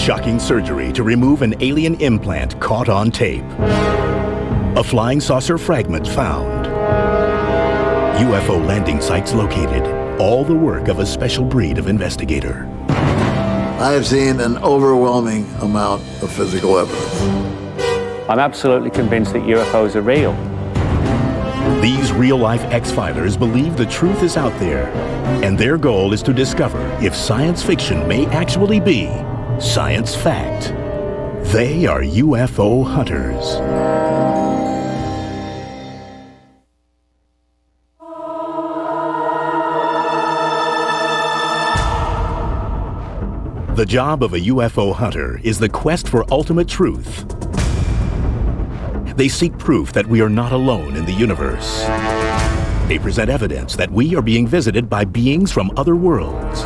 Shocking surgery to remove an alien implant caught on tape. A flying saucer fragment found. UFO landing sites located. All the work of a special breed of investigator. I have seen an overwhelming amount of physical evidence. I'm absolutely convinced that UFOs are real. These real-life X-Filers believe the truth is out there, and their goal is to discover if science fiction may actually be science fact. They are UFO hunters. The job of a UFO hunter is the quest for ultimate truth. They seek proof that we are not alone in the universe. They present evidence that we are being visited by beings from other worlds.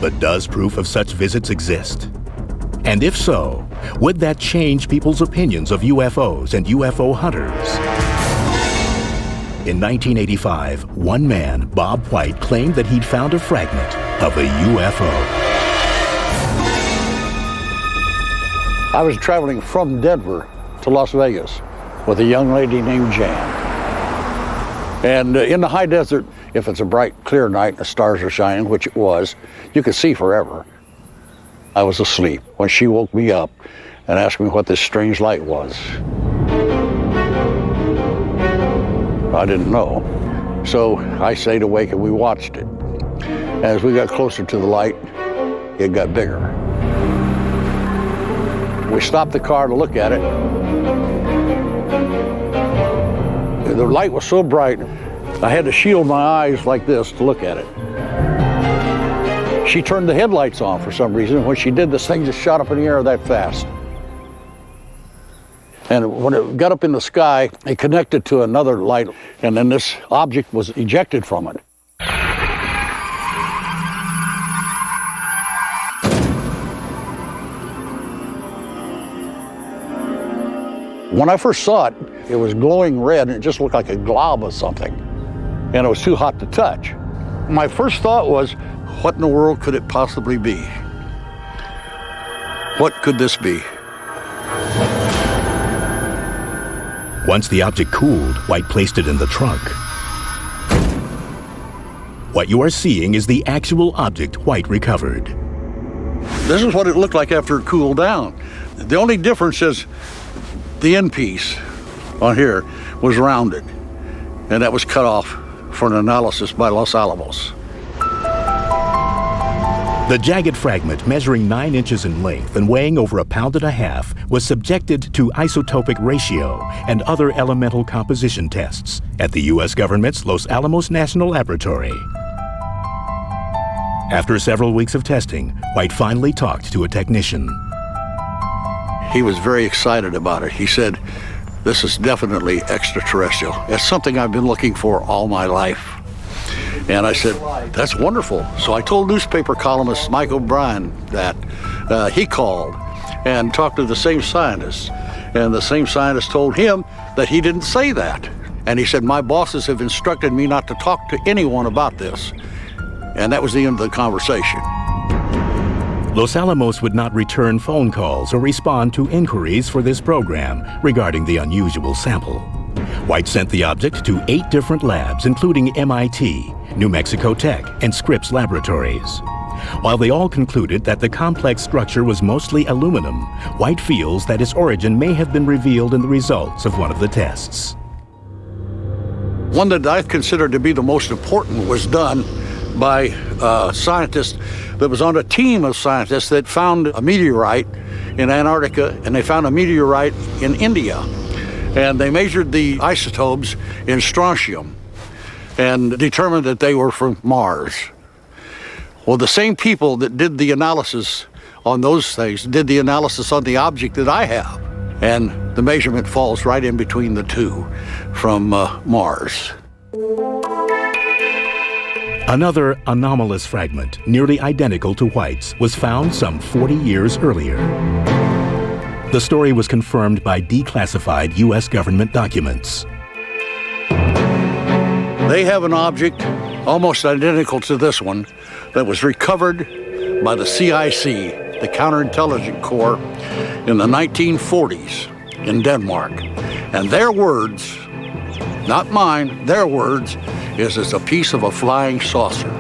But does proof of such visits exist? And if so, would that change people's opinions of UFOs and UFO hunters? In 1985, one man, Bob White, claimed that he'd found a fragment of a UFO. I was traveling from Denver to Las Vegas with a young lady named Jan. And in the high desert, if it's a bright, clear night and the stars are shining, which it was, you could see forever. I was asleep when she woke me up and asked me what this strange light was. I didn't know. So I stayed awake and we watched it. As we got closer to the light, it got bigger. We stopped the car to look at it. The light was so bright, I had to shield my eyes like this to look at it. She turned the headlights on for some reason, and when she did, this thing just shot up in the air that fast. And when it got up in the sky, it connected to another light, and then this object was ejected from it. When I first saw it, it was glowing red, and it just looked like a glob of something. And it was too hot to touch. My first thought was, what in the world could it possibly be? What could this be? Once the object cooled, White placed it in the trunk. What you are seeing is the actual object White recovered. This is what it looked like after it cooled down. The only difference is the end piece on here was rounded, and that was cut off for an analysis by Los Alamos. The jagged fragment, measuring 9 inches in length and weighing over 1.5 pounds, was subjected to isotopic ratio and other elemental composition tests at the U.S. government's Los Alamos National Laboratory. After several weeks of testing, White finally talked to a technician. He was very excited about it. He said, "This is definitely extraterrestrial. It's something I've been looking for all my life." And I said, "That's wonderful." So I told newspaper columnist Mike O'Brien that. He called and talked to the same scientist. And the same scientist told him that he didn't say that. And he said, "My bosses have instructed me not to talk to anyone about this." And that was the end of the conversation. Los Alamos would not return phone calls or respond to inquiries for this program regarding the unusual sample. White sent the object to 8 different labs, including MIT, New Mexico Tech, and Scripps Laboratories. While they all concluded that the complex structure was mostly aluminum, White feels that its origin may have been revealed in the results of one of the tests. One that I consider to be the most important was done by a scientist that was on a team of scientists that found a meteorite in Antarctica, and they found a meteorite in India. And they measured the isotopes in strontium and determined that they were from Mars. Well, the same people that did the analysis on those things did the analysis on the object that I have. And the measurement falls right in between the two from Mars. Another anomalous fragment, nearly identical to White's, was found some 40 years earlier. The story was confirmed by declassified U.S. government documents. They have an object almost identical to this one that was recovered by the CIC the Counterintelligence Corps in the 1940s in Denmark. And their words, not mine, their words, is it's a piece of a flying saucer.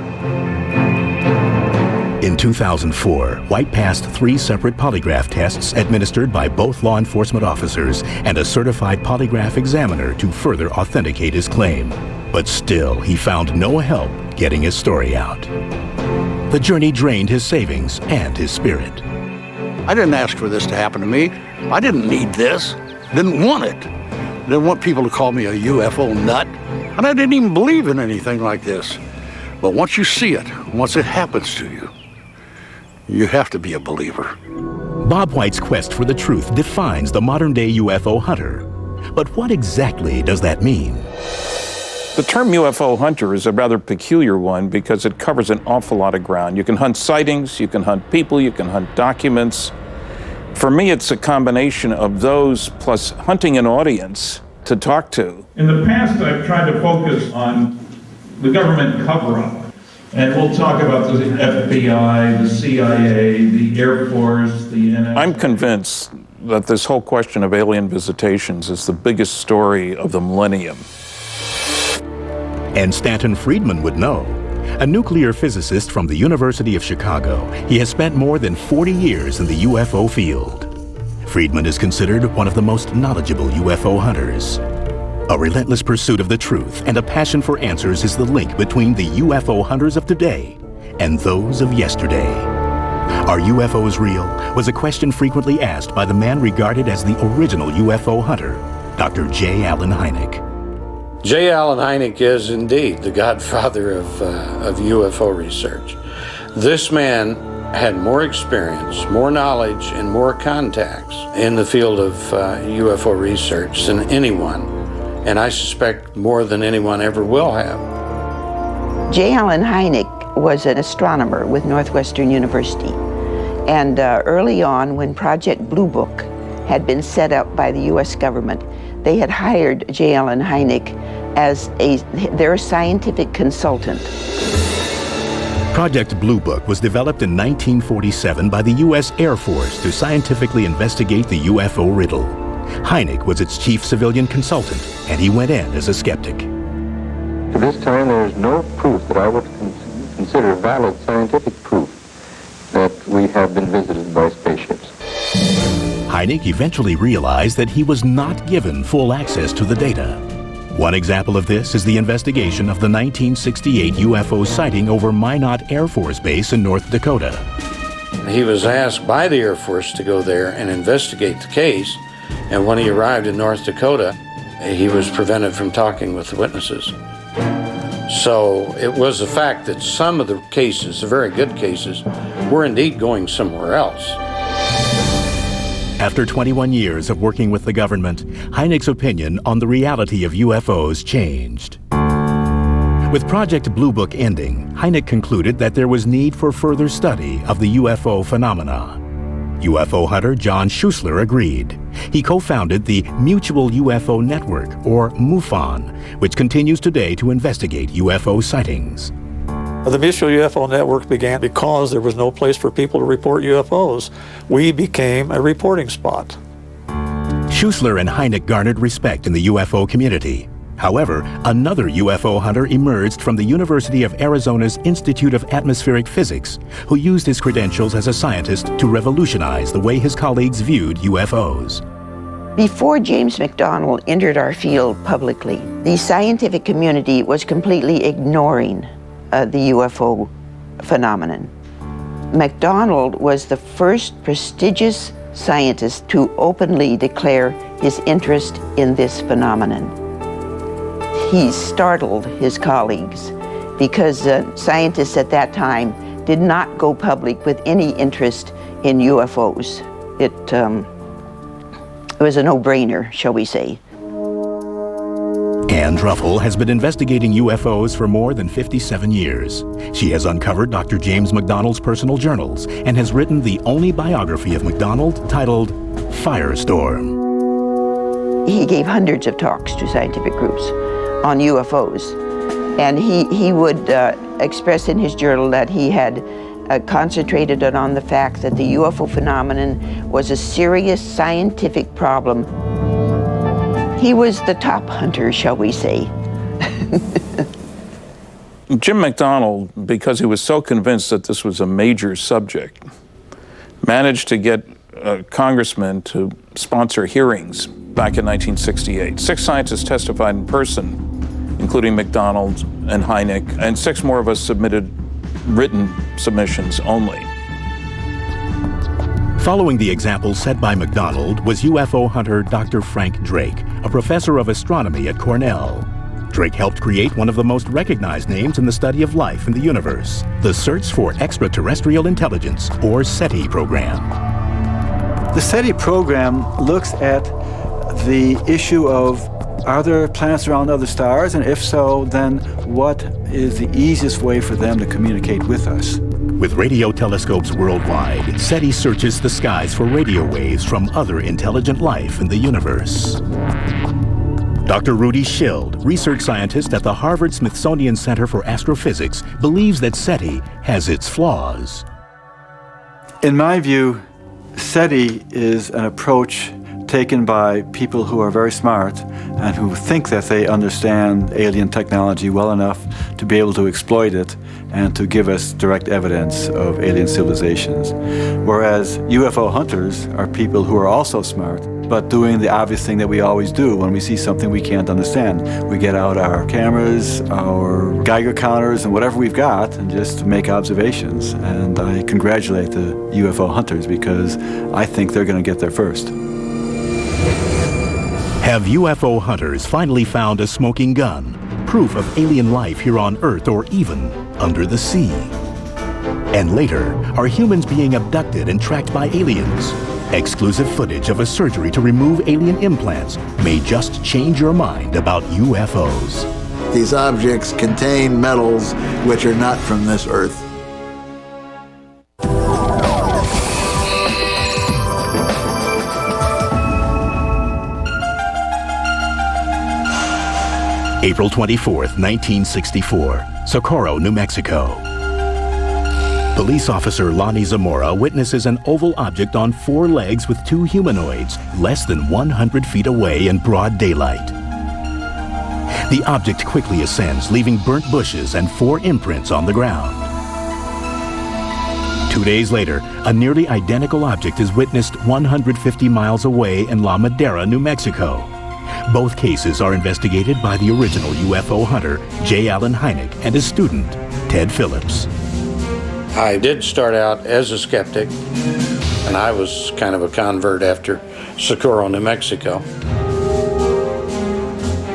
In 2004, White passed 3 separate polygraph tests administered by both law enforcement officers and a certified polygraph examiner to further authenticate his claim. But still, he found no help getting his story out. The journey drained his savings and his spirit. I didn't ask for this to happen to me. I didn't need this. Didn't want it. Didn't want people to call me a UFO nut. And I didn't even believe in anything like this. But once you see it, once it happens to you, you have to be a believer. Bob White's quest for the truth defines the modern-day UFO hunter. But what exactly does that mean? The term UFO hunter is a rather peculiar one because it covers an awful lot of ground. You can hunt sightings, you can hunt people, you can hunt documents. For me, it's a combination of those plus hunting an audience to talk to. In the past, I've tried to focus on the government cover-up. And we'll talk about the FBI, the CIA, the Air Force, the NSA. I'm convinced that this whole question of alien visitations is the biggest story of the millennium. And Stanton Friedman would know. A nuclear physicist from the University of Chicago, he has spent more than 40 years in the UFO field. Friedman is considered one of the most knowledgeable UFO hunters. A relentless pursuit of the truth and a passion for answers is the link between the UFO hunters of today and those of yesterday. Are UFOs real? Was a question frequently asked by the man regarded as the original UFO hunter, Dr. J. Allen Hynek. J. Allen Hynek is indeed the godfather of UFO research. This man had more experience, more knowledge, and more contacts in the field of UFO research than anyone, and I suspect more than anyone ever will have. J. Allen Hynek was an astronomer with Northwestern University, and early on, when Project Blue Book had been set up by the U.S. government, they had hired J. Allen Hynek as their scientific consultant. Project Blue Book was developed in 1947 by the U.S. Air Force to scientifically investigate the UFO riddle. Hynek was its chief civilian consultant, and he went in as a skeptic. To this time, there is no proof that I would consider valid scientific proof that we have been visited by spaceships. Hynek eventually realized that he was not given full access to the data. One example of this is the investigation of the 1968 UFO sighting over Minot Air Force Base in North Dakota. He was asked by the Air Force to go there and investigate the case, and when he arrived in North Dakota, he was prevented from talking with the witnesses. So it was the fact that some of the cases, the very good cases, were indeed going somewhere else. After 21 years of working with the government, Hynek's opinion on the reality of UFOs changed. With Project Blue Book ending, Hynek concluded that there was need for further study of the UFO phenomena. UFO hunter John Schuessler agreed. He co-founded the Mutual UFO Network, or MUFON, which continues today to investigate UFO sightings. The Mutual UFO Network began because there was no place for people to report UFOs. We became a reporting spot. Schuessler and Hynek garnered respect in the UFO community. However, another UFO hunter emerged from the University of Arizona's Institute of Atmospheric Physics, who used his credentials as a scientist to revolutionize the way his colleagues viewed UFOs. Before James McDonald entered our field publicly, the scientific community was completely ignoring the UFO phenomenon. McDonald was the first prestigious scientist to openly declare his interest in this phenomenon. He startled his colleagues because scientists at that time did not go public with any interest in UFOs. It was a no-brainer, shall we say. Ann Druffel has been investigating UFOs for more than 57 years. She has uncovered Dr. James McDonald's personal journals and has written the only biography of McDonald titled Firestorm. He gave hundreds of talks to scientific groups on UFOs, and he would express in his journal that he had concentrated on the fact that the UFO phenomenon was a serious scientific problem. He was the top hunter, shall we say. Jim McDonald, because he was so convinced that this was a major subject, managed to get congressmen to sponsor hearings back in 1968. 6 scientists testified in person, including McDonald and Hynek, and 6 more of us submitted written submissions only. Following the example set by McDonald was UFO hunter Dr. Frank Drake, a professor of astronomy at Cornell. Drake helped create one of the most recognized names in the study of life in the universe, the Search for Extraterrestrial Intelligence, or SETI program. The SETI program looks at the issue of, are there planets around other stars? And if so, then what is the easiest way for them to communicate with us? With radio telescopes worldwide, SETI searches the skies for radio waves from other intelligent life in the universe. Dr. Rudy Schild, research scientist at the Harvard-Smithsonian Center for Astrophysics, believes that SETI has its flaws. In my view, SETI is an approach taken by people who are very smart and who think that they understand alien technology well enough to be able to exploit it and to give us direct evidence of alien civilizations. Whereas UFO hunters are people who are also smart, but doing the obvious thing that we always do when we see something we can't understand. We get out our cameras, our Geiger counters, and whatever we've got, and just make observations. And I congratulate the UFO hunters because I think they're going to get there first. Have UFO hunters finally found a smoking gun, proof of alien life here on Earth or even under the sea? And later, are humans being abducted and tracked by aliens? Exclusive footage of a surgery to remove alien implants may just change your mind about UFOs. These objects contain metals which are not from this Earth. April 24th, 1964, Socorro, New Mexico. Police officer Lonnie Zamora witnesses an oval object on 4 legs with 2 humanoids less than 100 feet away in broad daylight. The object quickly ascends, leaving burnt bushes and 4 imprints on the ground. 2 days later, a nearly identical object is witnessed 150 miles away in La Madera, New Mexico. Both cases are investigated by the original UFO hunter, J. Allen Hynek, and his student, Ted Phillips. I did start out as a skeptic, and I was kind of a convert after Socorro, New Mexico.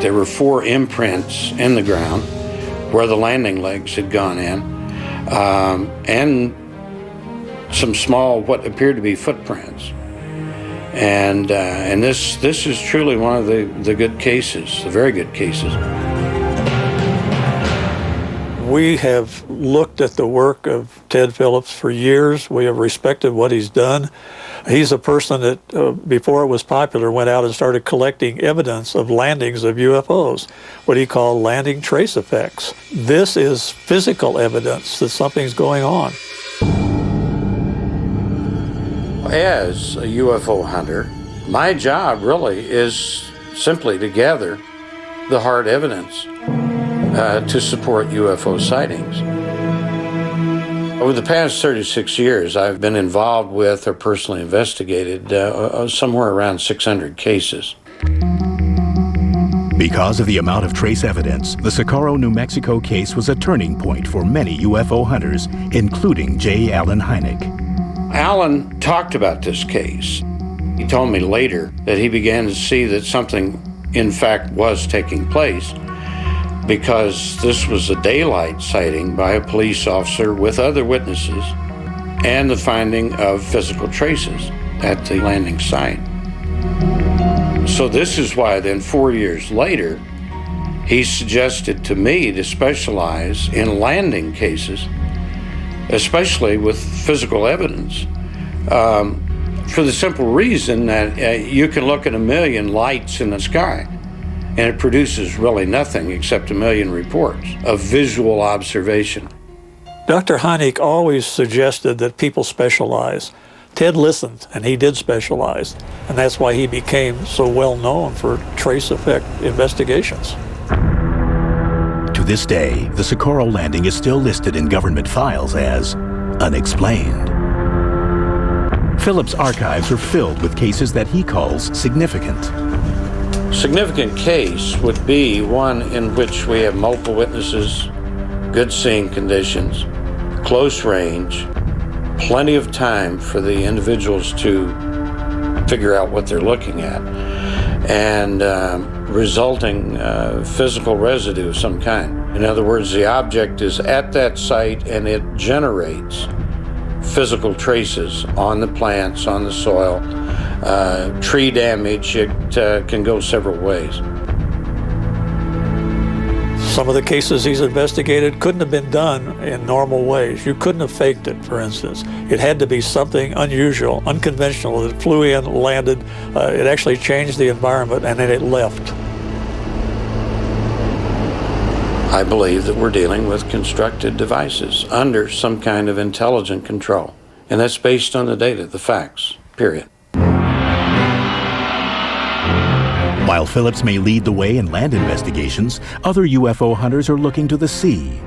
There were 4 imprints in the ground where the landing legs had gone in, and some small, what appeared to be footprints. And this is truly one of the good cases, the very good cases. We have looked at the work of Ted Phillips for years. We have respected what he's done. He's a person that, before it was popular, went out and started collecting evidence of landings of UFOs, what he called landing trace effects. This is physical evidence that something's going on. As a UFO hunter, my job really is simply to gather the hard evidence to support UFO sightings. Over the past 36 years, I've been involved with or personally investigated somewhere around 600 cases. Because of the amount of trace evidence, the Socorro, New Mexico case was a turning point for many UFO hunters, including J. Allen Hynek. Allen talked about this case. He told me later that he began to see that something, in fact, was taking place because this was a daylight sighting by a police officer with other witnesses and the finding of physical traces at the landing site. So this is why then 4 years later, he suggested to me to specialize in landing cases, especially with physical evidence, for the simple reason that you can look at 1 million lights in the sky and it produces really nothing except 1 million reports of visual observation. Dr. Heineck always suggested that people specialize. Ted listened, and he did specialize, and that's why he became so well known for trace effect investigations. To this day, the Socorro landing is still listed in government files as unexplained. Phillips' archives are filled with cases that he calls significant. Significant case would be one in which we have multiple witnesses, good seeing conditions, close range, plenty of time for the individuals to figure out what they're looking at, and resulting physical residue of some kind. In other words, the object is at that site and it generates physical traces on the plants, on the soil, tree damage. It can go several ways. Some of the cases he's investigated couldn't have been done in normal ways. You couldn't have faked it, for instance. It had to be something unusual, unconventional, that flew in, landed, it actually changed the environment, and then it left. I believe that we're dealing with constructed devices under some kind of intelligent control. And that's based on the data, the facts, period. While Phillips may lead the way in land investigations, other UFO hunters are looking to the sea.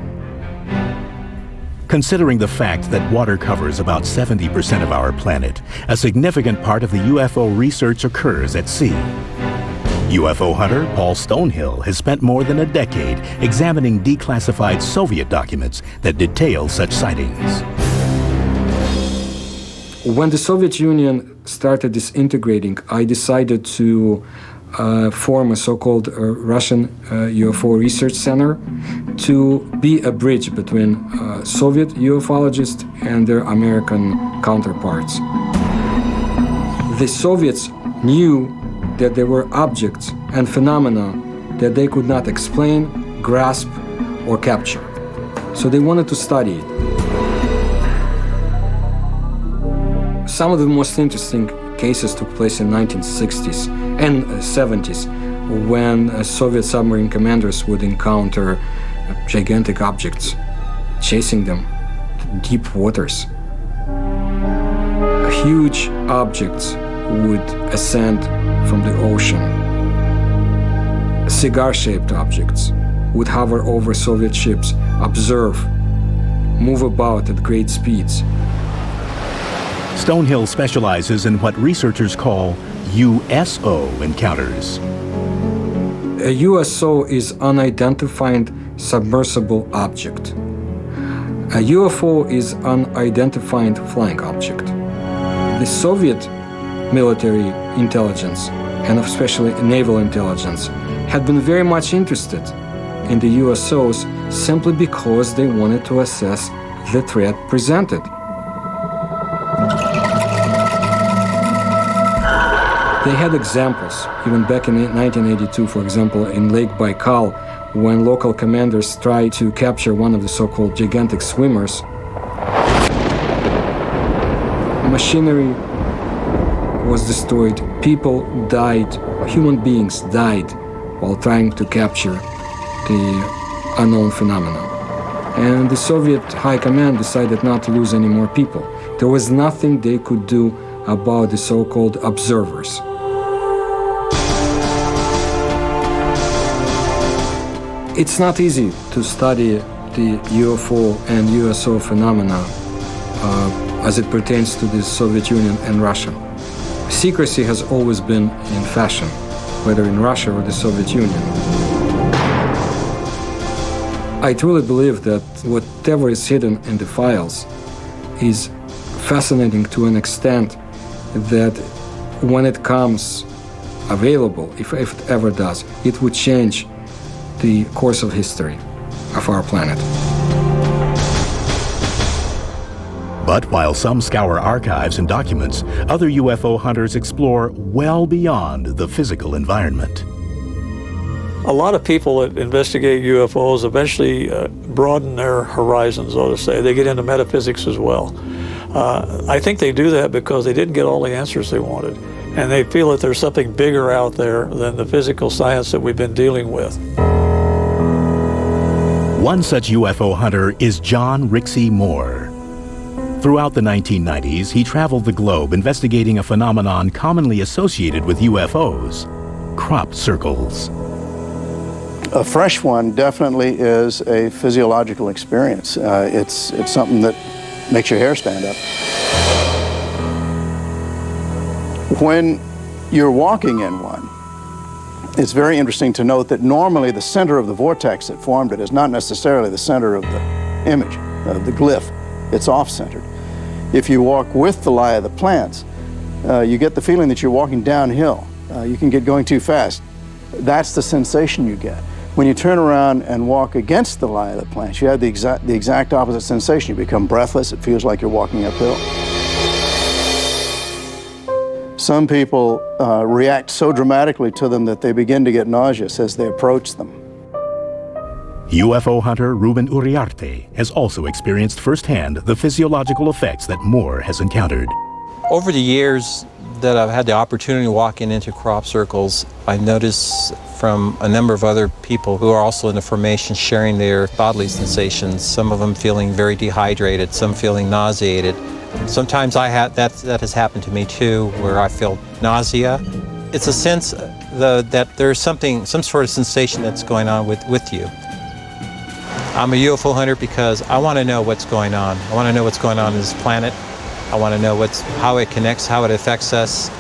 Considering the fact that water covers about 70% of our planet, a significant part of the UFO research occurs at sea. UFO hunter Paul Stonehill has spent more than a decade examining declassified Soviet documents that detail such sightings. When the Soviet Union started disintegrating, I decided to form a so-called Russian UFO Research Center to be a bridge between Soviet ufologists and their American counterparts. The Soviets knew that there were objects and phenomena that they could not explain, grasp, or capture. So they wanted to study it. Some of the most interesting cases took place in 1960s and 70s when Soviet submarine commanders would encounter gigantic objects, chasing them to deep waters. Huge objects would ascend from the ocean. Cigar-shaped objects would hover over Soviet ships, observe, move about at great speeds. Stonehill specializes in what researchers call USO encounters. A USO is unidentified submersible object. A UFO is unidentified flying object. The Soviet military intelligence, and especially naval intelligence, had been very much interested in the USOs simply because they wanted to assess the threat presented. They had examples, even back in 1982, for example, in Lake Baikal, when local commanders tried to capture one of the so-called gigantic swimmers. Machinery was destroyed, people died, human beings died while trying to capture the unknown phenomenon. And the Soviet High Command decided not to lose any more people. There was nothing they could do about the so-called observers. It's not easy to study the UFO and USO phenomena as it pertains to the Soviet Union and Russia. Secrecy has always been in fashion, whether in Russia or the Soviet Union. I truly believe that whatever is hidden in the files is fascinating to an extent that when it comes available, if it ever does, it would change the course of history of our planet. But while some scour archives and documents, other UFO hunters explore well beyond the physical environment. A lot of people that investigate UFOs eventually broaden their horizons, so to say. They get into metaphysics as well. I think they do that because they didn't get all the answers they wanted, and they feel that there's something bigger out there than the physical science that we've been dealing with. One such UFO hunter is John Rixey Moore. Throughout the 1990s, he traveled the globe investigating a phenomenon commonly associated with UFOs, crop circles. A fresh one definitely is a physiological experience. It's something that makes your hair stand up. When you're walking in one, it's very interesting to note that normally the center of the vortex that formed it is not necessarily the center of the image, of the glyph. It's off-centered. If you walk with the lie of the plants, you get the feeling that you're walking downhill. You can get going too fast. That's the sensation you get. When you turn around and walk against the lie of the plants, you have the exact opposite sensation. You become breathless. It feels like you're walking uphill. Some people react so dramatically to them that they begin to get nauseous as they approach them. UFO hunter Ruben Uriarte has also experienced firsthand the physiological effects that Moore has encountered. Over the years that I've had the opportunity of walking into crop circles, I noticed from a number of other people who are also in the formation sharing their bodily sensations, some of them feeling very dehydrated, some feeling nauseated. Sometimes that has happened to me too, where I feel nausea. It's a sense that there's some sort of sensation that's going on with you. I'm a UFO hunter because I want to know what's going on. I want to know what's going on this planet. I want to know how it connects, how it affects us,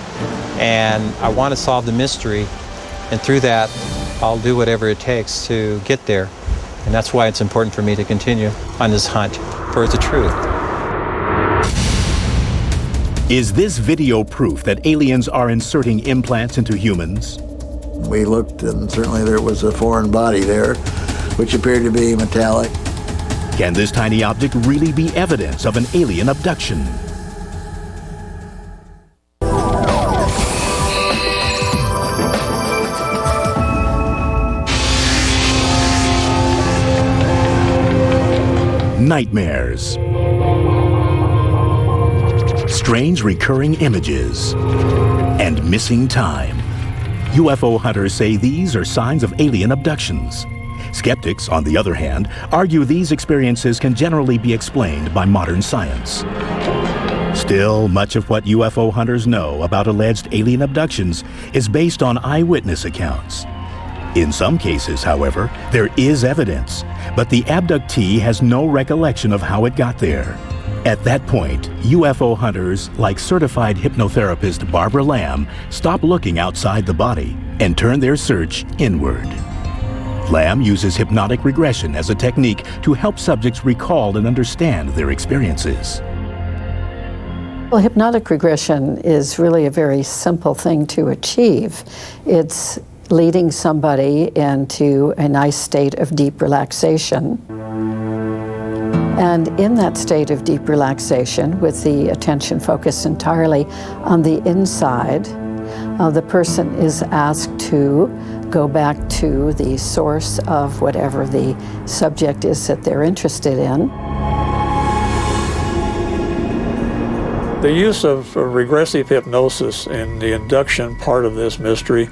and I want to solve the mystery. And through that, I'll do whatever it takes to get there. And that's why it's important for me to continue on this hunt for the truth. Is this video proof that aliens are inserting implants into humans? We looked, and certainly there was a foreign body there, which appeared to be metallic. Can this tiny object really be evidence of an alien abduction? Nightmares. Strange recurring images. And missing time. UFO hunters say these are signs of alien abductions. Skeptics, on the other hand, argue these experiences can generally be explained by modern science. Still, much of what UFO hunters know about alleged alien abductions is based on eyewitness accounts. In some cases, however, there is evidence, but the abductee has no recollection of how it got there. At that point, UFO hunters, like certified hypnotherapist Barbara Lamb, stop looking outside the body and turn their search inward. Lamb uses hypnotic regression as a technique to help subjects recall and understand their experiences. Well, hypnotic regression is really a very simple thing to achieve. It's leading somebody into a nice state of deep relaxation. And in that state of deep relaxation, with the attention focused entirely on the inside, the person is asked to go back to the source of whatever the subject is that they're interested in. The use of regressive hypnosis in the induction part of this mystery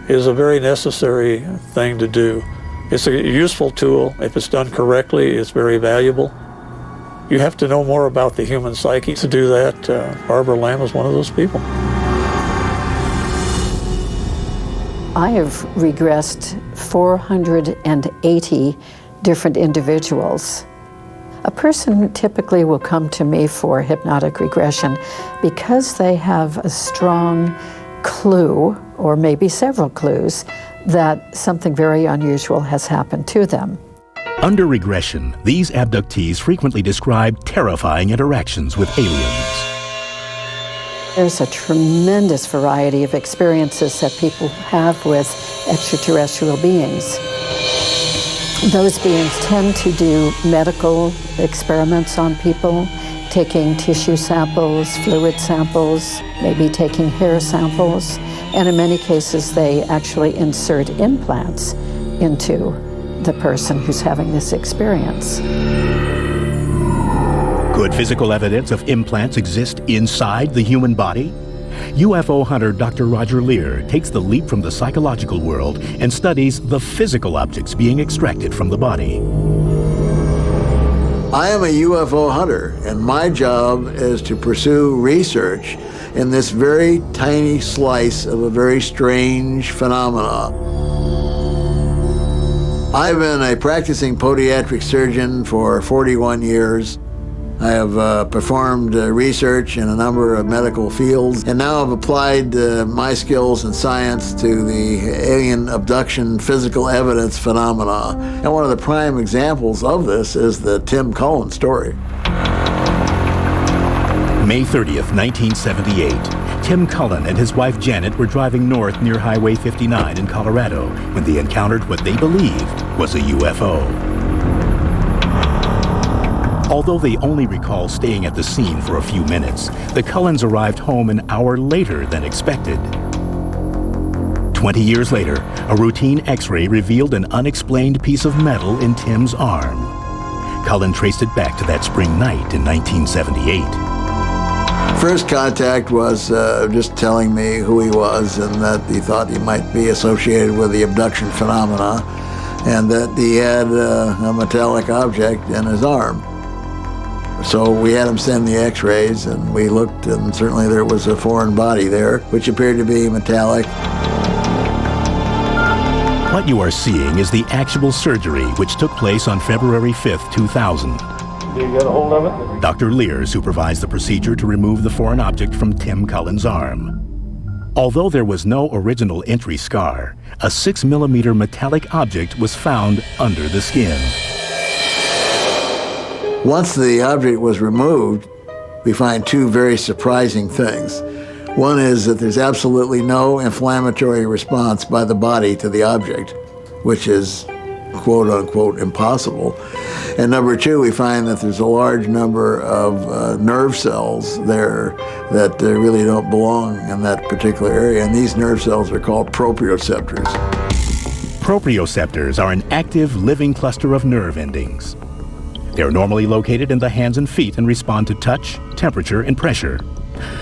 is a very necessary thing to do. It's a useful tool. If it's done correctly, it's very valuable. You have to know more about the human psyche to do that. Barbara Lamb is one of those people. I have regressed 480 different individuals. A person typically will come to me for hypnotic regression because they have a strong clue, or maybe several clues, that something very unusual has happened to them. Under regression, these abductees frequently describe terrifying interactions with aliens. There's a tremendous variety of experiences that people have with extraterrestrial beings. Those beings tend to do medical experiments on people, taking tissue samples, fluid samples, maybe taking hair samples, and in many cases they actually insert implants into the person who's having this experience. Could physical evidence of implants exist inside the human body? UFO hunter Dr. Roger Lear takes the leap from the psychological world and studies the physical objects being extracted from the body. I am a UFO hunter, and my job is to pursue research in this very tiny slice of a very strange phenomena. I've been a practicing podiatric surgeon for 41 years. I have performed research in a number of medical fields, and now I've applied my skills and science to the alien abduction physical evidence phenomena. And one of the prime examples of this is the Tim Cullen story. May 30th, 1978. Tim Cullen and his wife Janet were driving north near Highway 59 in Colorado when they encountered what they believed was a UFO. Although they only recall staying at the scene for a few minutes, the Cullens arrived home an hour later than expected. 20 years later, a routine X-ray revealed an unexplained piece of metal in Tim's arm. Cullen traced it back to that spring night in 1978. First contact was just telling me who he was and that he thought he might be associated with the abduction phenomena and that he had a metallic object in his arm. So we had him send the X-rays, and we looked, and certainly there was a foreign body there, which appeared to be metallic. What you are seeing is the actual surgery which took place on February 5th, 2000. You get a hold of it? Dr. Lear supervised the procedure to remove the foreign object from Tim Cullen's arm. Although there was no original entry scar, a 6mm metallic object was found under the skin. Once the object was removed, we find two very surprising things. One is that there's absolutely no inflammatory response by the body to the object, which is quote-unquote impossible. And number two, we find that there's a large number of nerve cells there that really don't belong in that particular area, and these nerve cells are called proprioceptors. Proprioceptors are an active, living cluster of nerve endings. They are normally located in the hands and feet and respond to touch, temperature, and pressure.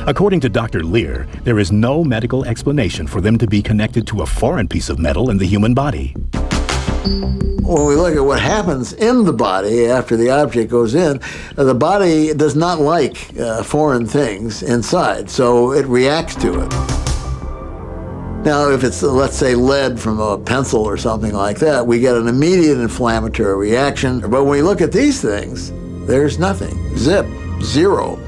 According to Dr. Lear, there is no medical explanation for them to be connected to a foreign piece of metal in the human body. When we look at what happens in the body after the object goes in, the body does not like foreign things inside, so it reacts to it. Now, if it's, let's say, lead from a pencil or something like that, we get an immediate inflammatory reaction. But when we look at these things, there's nothing. Zip, zero.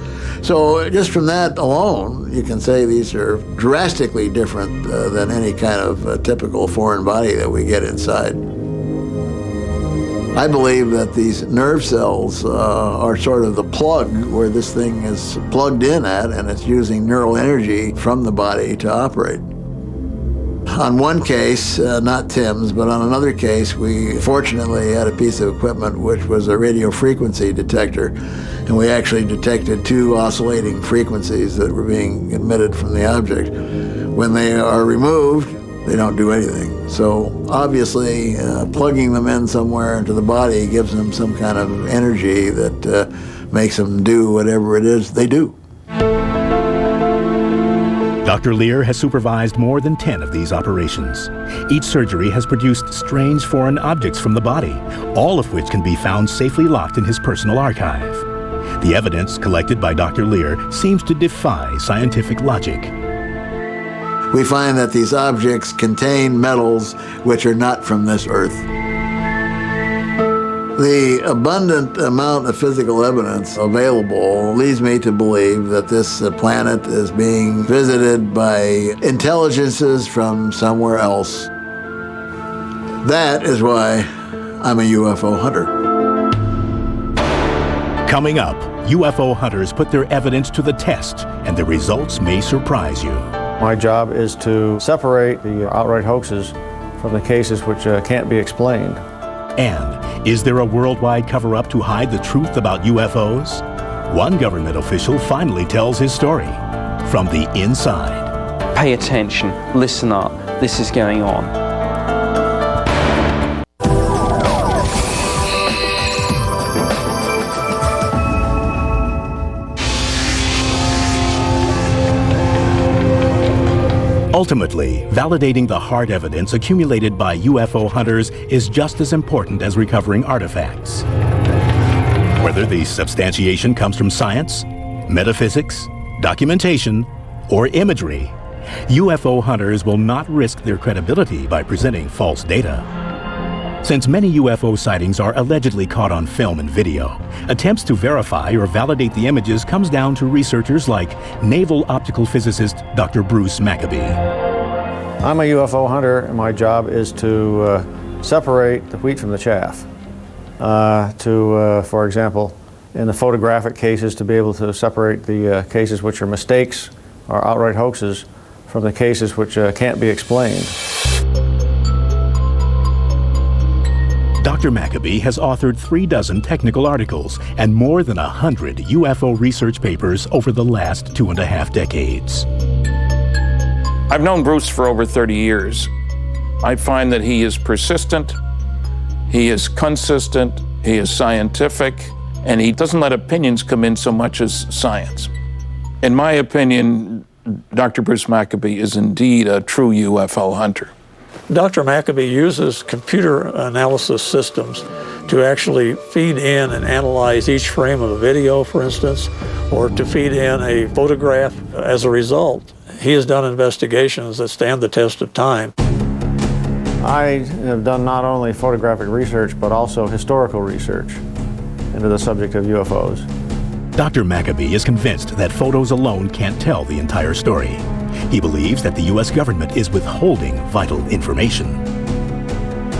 So just from that alone, you can say these are drastically different than any kind of typical foreign body that we get inside. I believe that these nerve cells are sort of the plug where this thing is plugged in at, and it's using neural energy from the body to operate. On one case, not Tim's, but on another case, we fortunately had a piece of equipment which was a radio frequency detector, and we actually detected two oscillating frequencies that were being emitted from the object. When they are removed, they don't do anything. So obviously, plugging them in somewhere into the body gives them some kind of energy that makes them do whatever it is they do. Dr. Lear has supervised more than 10 of these operations. Each surgery has produced strange foreign objects from the body, all of which can be found safely locked in his personal archive. The evidence collected by Dr. Lear seems to defy scientific logic. We find that these objects contain metals which are not from this earth. The abundant amount of physical evidence available leads me to believe that this planet is being visited by intelligences from somewhere else. That is why I'm a UFO hunter. Coming up, UFO hunters put their evidence to the test, and the results may surprise you. My job is to separate the outright hoaxes from the cases which can't be explained. And is there a worldwide cover-up to hide the truth about UFOs? One government official finally tells his story from the inside. Pay attention, listen up, this is going on. Ultimately, validating the hard evidence accumulated by UFO hunters is just as important as recovering artifacts. Whether the substantiation comes from science, metaphysics, documentation, or imagery, UFO hunters will not risk their credibility by presenting false data. Since many UFO sightings are allegedly caught on film and video, attempts to verify or validate the images comes down to researchers like naval optical physicist Dr. Bruce Maccabee. I'm a UFO hunter, and my job is to separate the wheat from the chaff. For example, in the photographic cases, to be able to separate the cases which are mistakes or outright hoaxes from the cases which can't be explained. Dr. Maccabee has authored 36 technical articles and more than 100 UFO research papers over the last 2.5 decades. I've known Bruce for over 30 years. I find that he is persistent, he is consistent, he is scientific, and he doesn't let opinions come in so much as science. In my opinion, Dr. Bruce Maccabee is indeed a true UFO hunter. Dr. Maccabee uses computer analysis systems to actually feed in and analyze each frame of a video, for instance, or to feed in a photograph. As a result, he has done investigations that stand the test of time. I have done not only photographic research, but also historical research into the subject of UFOs. Dr. Maccabee is convinced that photos alone can't tell the entire story. He believes that the U.S. government is withholding vital information.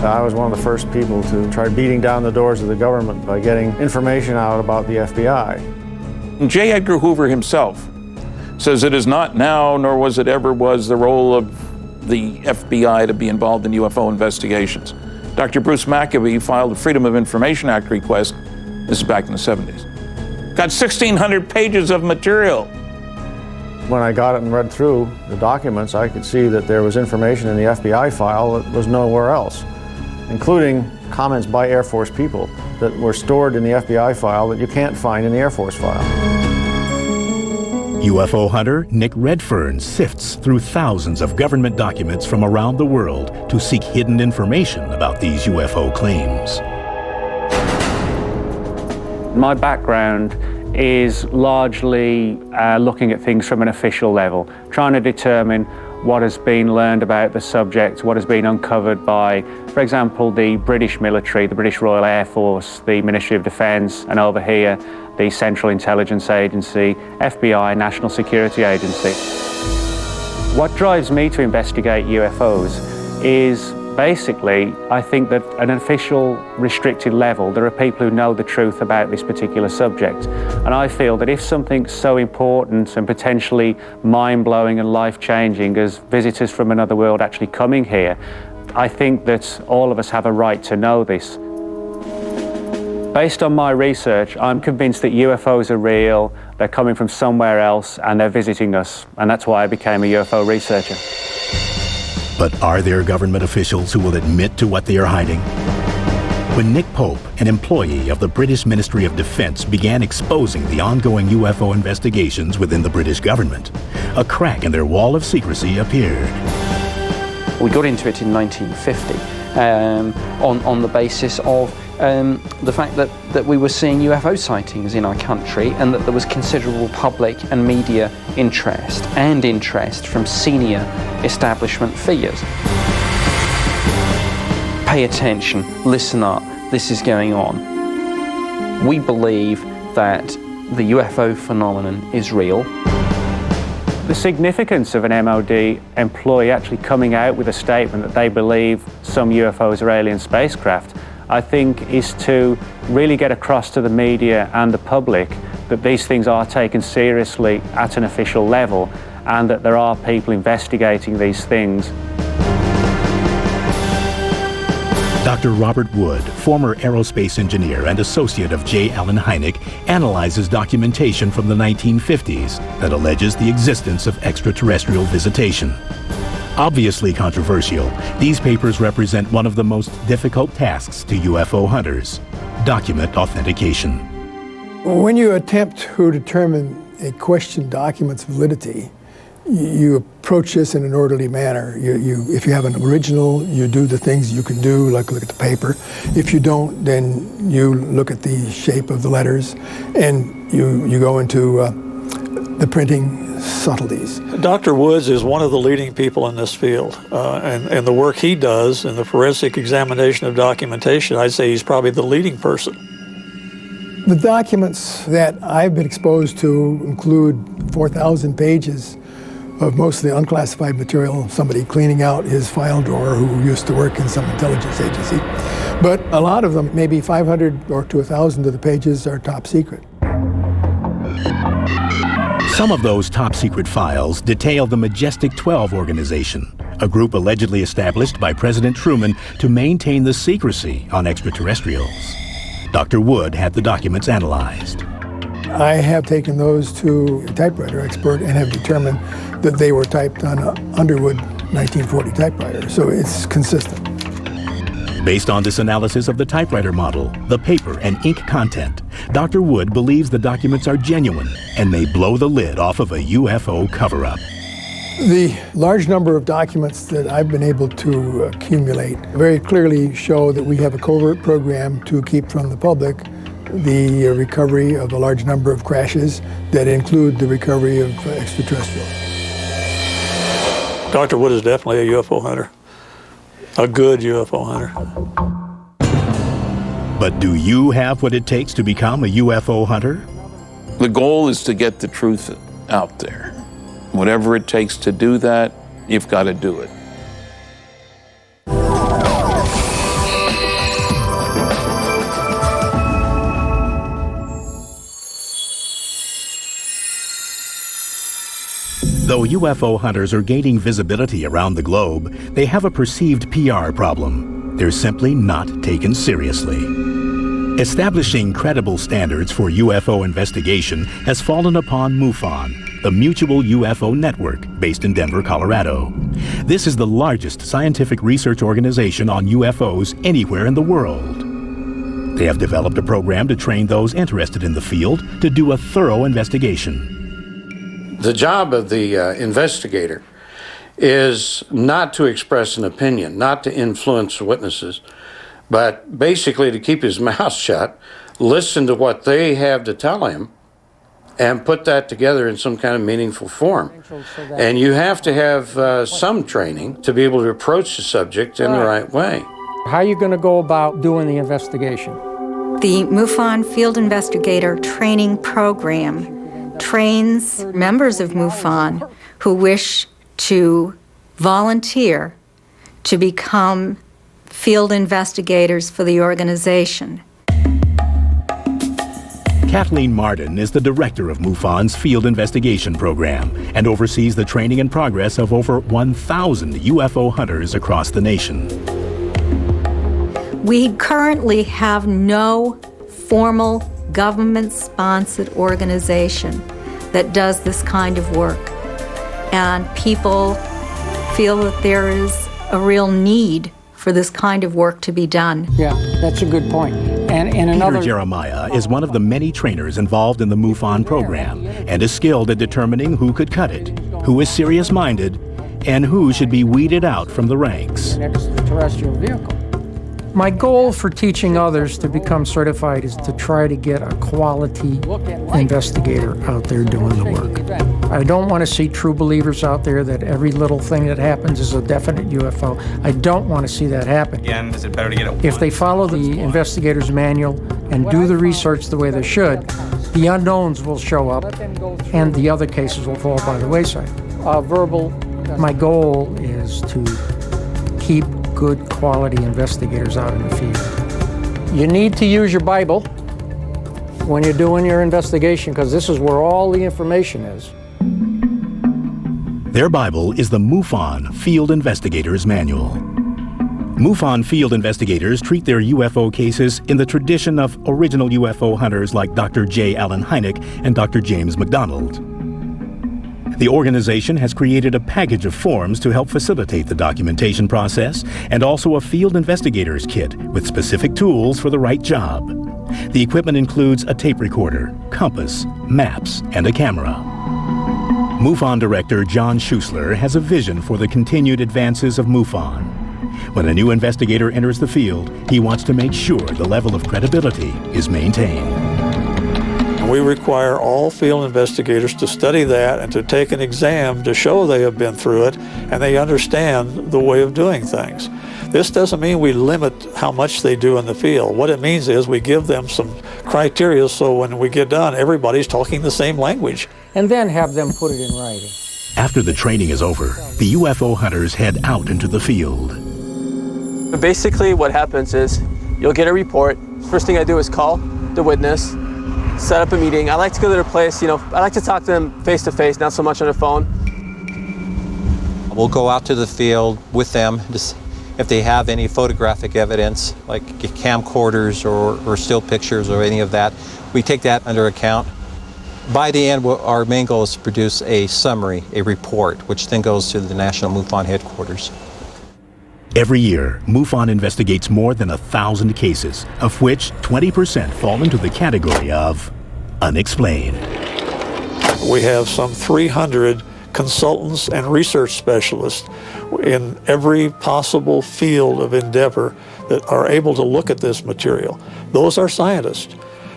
I was one of the first people to try beating down the doors of the government by getting information out about the FBI. J. Edgar Hoover himself says it is not now, nor was it ever was, the role of the FBI to be involved in UFO investigations. Dr. Bruce Maccabee filed a Freedom of Information Act request. This is back in the 70s. Got 1,600 pages of material. When I got it and read through the documents, I could see that there was information in the FBI file that was nowhere else, including comments by Air Force people that were stored in the FBI file that you can't find in the Air Force file. UFO hunter Nick Redfern sifts through thousands of government documents from around the world to seek hidden information about these UFO claims. My background is largely looking at things from an official level, trying to determine what has been learned about the subject, what has been uncovered by, for example, the British military, the British Royal Air Force, the Ministry of Defence, and over here, the Central Intelligence Agency, FBI, National Security Agency. What drives me to investigate UFOs is basically, I think that at an official, restricted level, there are people who know the truth about this particular subject. And I feel that if something so important and potentially mind-blowing and life-changing as visitors from another world actually coming here, I think that all of us have a right to know this. Based on my research, I'm convinced that UFOs are real, they're coming from somewhere else, and they're visiting us. And that's why I became a UFO researcher. But are there government officials who will admit to what they are hiding? When Nick Pope, an employee of the British Ministry of Defence, began exposing the ongoing UFO investigations within the British government, a crack in their wall of secrecy appeared. We got into it in 1950 on the basis of the fact that we were seeing UFO sightings in our country and that there was considerable public and media interest from senior establishment figures. Pay attention, listen up, this is going on. We believe that the UFO phenomenon is real. The significance of an MOD employee actually coming out with a statement that they believe some UFOs are alien spacecraft, I think, is to really get across to the media and the public that these things are taken seriously at an official level and that there are people investigating these things. Dr. Robert Wood, former aerospace engineer and associate of J. Allen Hynek, analyzes documentation from the 1950s that alleges the existence of extraterrestrial visitation. Obviously controversial, these papers represent one of the most difficult tasks to UFO hunters: document authentication. When you attempt to determine a question document's validity, you approach this in an orderly manner. If you have an original, you do the things you can do, like look at the paper. If you don't, then you look at the shape of the letters, and you go into the printing subtleties. Dr. Woods is one of the leading people in this field, and the work he does in the forensic examination of documentation, I'd say he's probably the leading person. The documents that I've been exposed to include 4,000 pages of mostly unclassified material, somebody cleaning out his file drawer who used to work in some intelligence agency. But a lot of them, maybe 500 or to 1,000 of the pages, are top secret. Some of those top secret files detail the Majestic 12 organization, a group allegedly established by President Truman to maintain the secrecy on extraterrestrials. Dr. Wood had the documents analyzed. I have taken those to a typewriter expert and have determined that they were typed on an Underwood 1940 typewriter, so it's consistent. Based on this analysis of the typewriter model, the paper and ink content, Dr. Wood believes the documents are genuine and may blow the lid off of a UFO cover-up. The large number of documents that I've been able to accumulate very clearly show that we have a covert program to keep from the public the recovery of a large number of crashes that include the recovery of extraterrestrials. Dr. Wood is definitely a UFO hunter, a good UFO hunter. But do you have what it takes to become a UFO hunter? The goal is to get the truth out there. Whatever it takes to do that, you've got to do it. Though UFO hunters are gaining visibility around the globe, they have a perceived PR problem. They're simply not taken seriously. Establishing credible standards for UFO investigation has fallen upon MUFON, the Mutual UFO Network, based in Denver, Colorado. This is the largest scientific research organization on UFOs anywhere in the world. They have developed a program to train those interested in the field to do a thorough investigation. The job of the investigator is not to express an opinion, not to influence witnesses, but basically to keep his mouth shut, listen to what they have to tell him, and put that together in some kind of meaningful form. And you have to have some training to be able to approach the subject in the right way. How are you going to go about doing the investigation? The MUFON Field Investigator Training Program trains members of MUFON who wish to volunteer to become field investigators for the organization. Kathleen Martin is the director of MUFON's Field Investigation Program and oversees the training and progress of over 1,000 UFO hunters across the nation. We currently have no formal government-sponsored organization that does this kind of work. And people feel that there is a real need for this kind of work to be done. Yeah, that's a good point. And Peter Jeremiah is one of the many trainers involved in the MUFON program and is skilled at determining who could cut it, who is serious-minded, and who should be weeded out from the ranks. An extraterrestrial vehicle. My goal for teaching others to become certified is to try to get a quality investigator out there doing the work. I don't want to see true believers out there that every little thing that happens is a definite UFO. I don't want to see that happen. Again, is it better to get it? If they follow the investigator's manual and do the research the way they should, the unknowns will show up and the other cases will fall by the wayside. My goal is to keep good quality investigators out in the field. You need to use your Bible when you're doing your investigation because this is where all the information is. Their Bible is the MUFON Field Investigators Manual. MUFON field investigators treat their UFO cases in the tradition of original UFO hunters like Dr. J. Allen Hynek and Dr. James McDonald. The organization has created a package of forms to help facilitate the documentation process and also a field investigator's kit with specific tools for the right job. The equipment includes a tape recorder, compass, maps, and a camera. MUFON director John Schuessler has a vision for the continued advances of MUFON. When a new investigator enters the field, he wants to make sure the level of credibility is maintained. We require all field investigators to study that and to take an exam to show they have been through it and they understand the way of doing things. This doesn't mean we limit how much they do in the field. What it means is we give them some criteria so when we get done, everybody's talking the same language. And then have them put it in writing. After the training is over, the UFO hunters head out into the field. Basically what happens is you'll get a report. First thing I do is call the witness, set up a meeting. I like to go to their place, I like to talk to them face to face, not so much on the phone. We'll go out to the field with them, just if they have any photographic evidence, like camcorders or still pictures or any of that, we take that under account. By the end, our main goal is to produce a summary, a report, which then goes to the National MUFON headquarters. Every year, MUFON investigates more than 1,000 cases, of which 20% fall into the category of unexplained. We have some 300 consultants and research specialists in every possible field of endeavor that are able to look at this material. Those are scientists.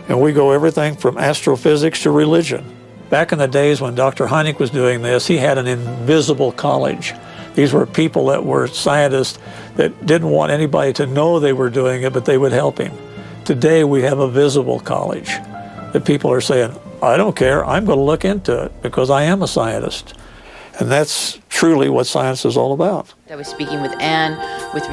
And we go everything from astrophysics to religion. Back in the days when Dr. Hynek was doing this, he had an invisible college. These were people that were scientists that didn't want anybody to know they were doing it, but they would help him. Today we have a visible college that people are saying, I don't care, I'm going to look into it because I am a scientist. And that's truly what science is all about. I was speaking with Anne.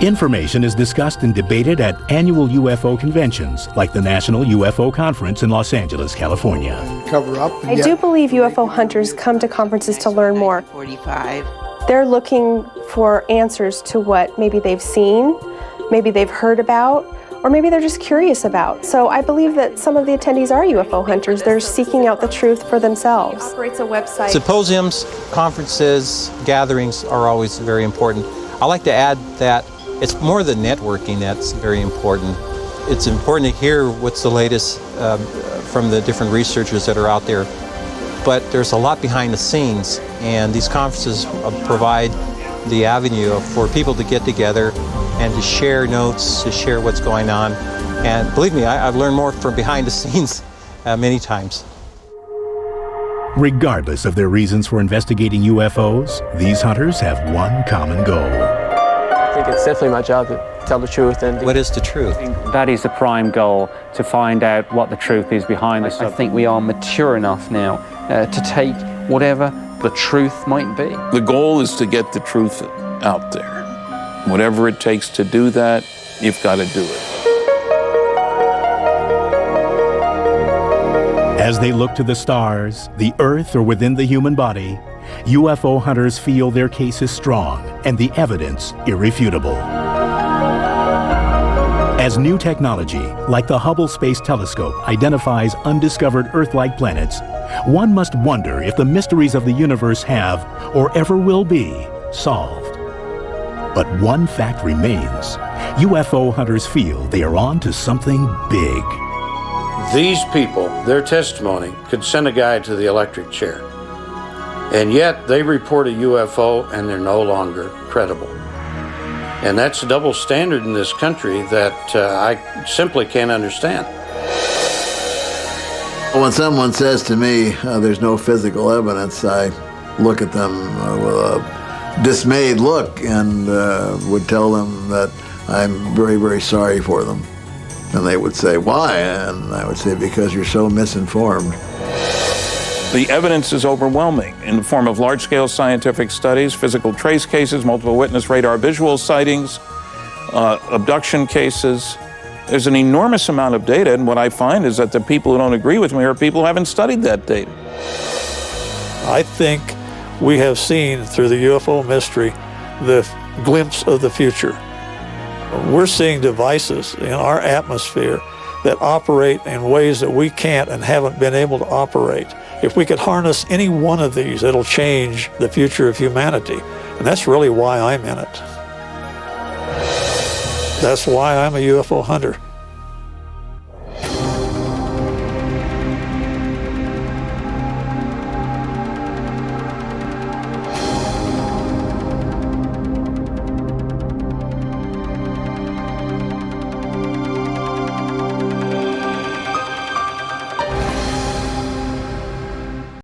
Information is discussed and debated at annual UFO conventions, like the National UFO Conference in Los Angeles, California. Cover up. I do believe UFO hunters come to conferences to learn more. 45. They're looking for answers to what maybe they've seen, maybe they've heard about, or maybe they're just curious about. So I believe that some of the attendees are UFO hunters. They're seeking out the truth for themselves. It operates a website. Symposiums, conferences, gatherings are always very important. I like to add that it's more the networking that's very important. It's important to hear what's the latest from the different researchers that are out there. But there's a lot behind the scenes, and these conferences provide the avenue for people to get together and to share notes, to share what's going on. And believe me, I've learned more from behind the scenes many times. Regardless of their reasons for investigating UFOs, these hunters have one common goal. I think it's definitely my job to tell the truth. And what is the truth? That is the prime goal, to find out what the truth is behind this. I think we are mature enough now to take whatever the truth might be. The goal is to get the truth out there. Whatever it takes to do that, you've got to do it. As they look to the stars, the earth, or within the human body, UFO hunters feel their case is strong and the evidence irrefutable. As new technology, like the Hubble Space Telescope, identifies undiscovered Earth-like planets, one must wonder if the mysteries of the universe have, or ever will be, solved. But one fact remains. UFO hunters feel they are on to something big. These people, their testimony could send a guy to the electric chair. And yet they report a UFO and they're no longer credible. And that's a double standard in this country that I simply can't understand. When someone says to me, there's no physical evidence, I look at them with a dismayed look and would tell them that I'm very, very sorry for them. And they would say, why? And I would say, because you're so misinformed. The evidence is overwhelming in the form of large-scale scientific studies, physical trace cases, multiple witness radar visual sightings, abduction cases. There's an enormous amount of data, and what I find is that the people who don't agree with me are people who haven't studied that data. I think we have seen through the UFO mystery the glimpse of the future. We're seeing devices in our atmosphere that operate in ways that we can't and haven't been able to operate. If we could harness any one of these, it'll change the future of humanity. And that's really why I'm in it. That's why I'm a UFO hunter.